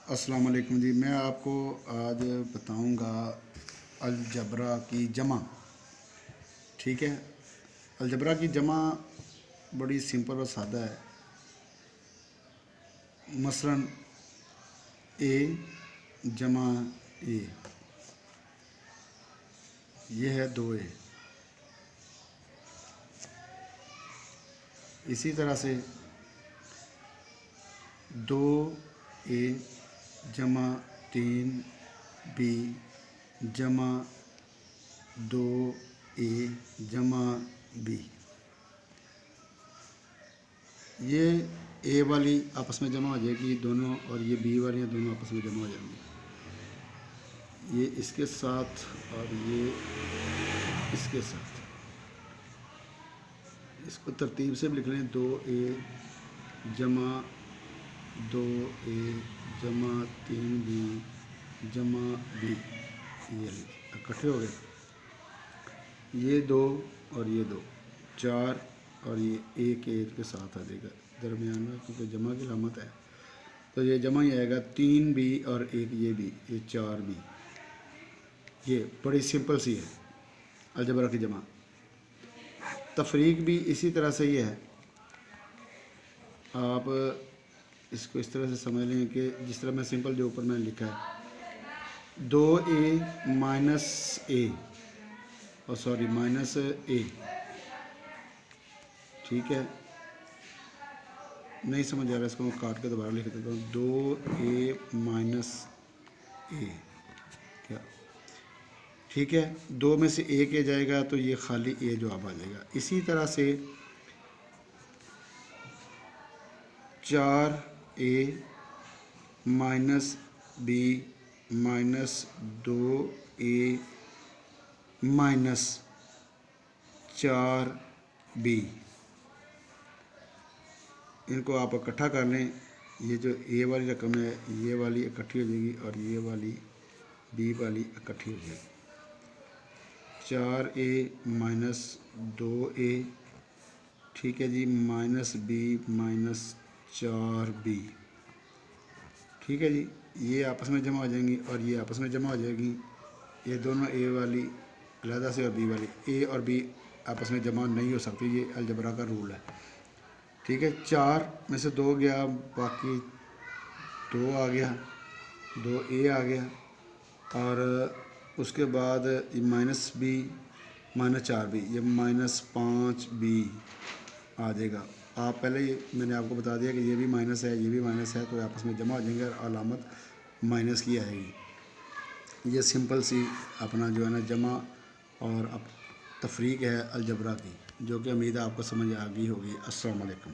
अस्सलाम वालेकुम जी। मैं आपको आज बताऊंगा अलजबरा की जमा। ठीक है, अलजबरा की जमा बड़ी सिंपल और सादा है। मसलन ए जमा ए, ये है 2a। इसी तरह से 2a जमा 3b जमा 2a जमा b, ये ए वाली आपस में जमा हो जाएगी दोनों, और ये बी वाली दोनों आपस में जमा हो जाएंगी। ये इसके साथ और ये इसके साथ। इसको तरतीब से भी लिख लें, 2a जमा 2a जमा 3b जमा b, ये इकट्ठे हो गए। ये 2 और ये 2, 4, और ये एक के साथ आ जाएगा दरमियान में, क्योंकि जमा की अलामत है तो ये जमा ही आएगा। 3b और एक ये भी, ये 4b। ये बड़ी सिंपल सी है अलजबरा की जमा। तफरीक भी इसी तरह से ही है। आप इसको इस तरह से समझ लें कि जिस तरह मैं सिंपल जो ऊपर मैंने लिखा है, 2a माइनस ए, और सॉरी माइनस ए। ठीक है, नहीं समझ आ रहा, इसको मैं काट के दोबारा लिख देता हूँ। 2a माइनस ए क्या, ठीक है। 2 में से एक ए जाएगा तो ये खाली ए जवाब आ जाएगा। इसी तरह से 4a minus B minus 2a minus 4b, इनको आप इकट्ठा कर लें। ये जो ए वाली रकम है, ये वाली इकट्ठी हो जाएगी और ये वाली बी वाली इकट्ठी हो जाएगी। 4a माइनस 2a, ठीक है जी, माइनस बी माइनस 4b, ठीक है जी। ये आपस में जमा हो जाएंगी और ये आपस में जमा हो जाएगी। ये दोनों ए वाली अलहदा से और बी वाली, ए और बी आपस में जमा नहीं हो सकती, ये अलजबरा का रूल है। ठीक है, 4 में से 2 गया, बाकी 2 आ गया, 2a आ गया, और उसके बाद माइनस बी माइनस 4b, ये माइनस 5b आ जाएगा। आप पहले ही मैंने आपको बता दिया कि ये भी माइनस है, ये भी माइनस है, तो आपस में जमा हो जाएंगे और अलामत माइनस की आएगी। ये सिंपल सी अपना जो है ना जमा और अब तफरीक है अलजबरा की, जो कि उम्मीद है आपको समझ आ गई होगी। अस्सलाम वालेकुम।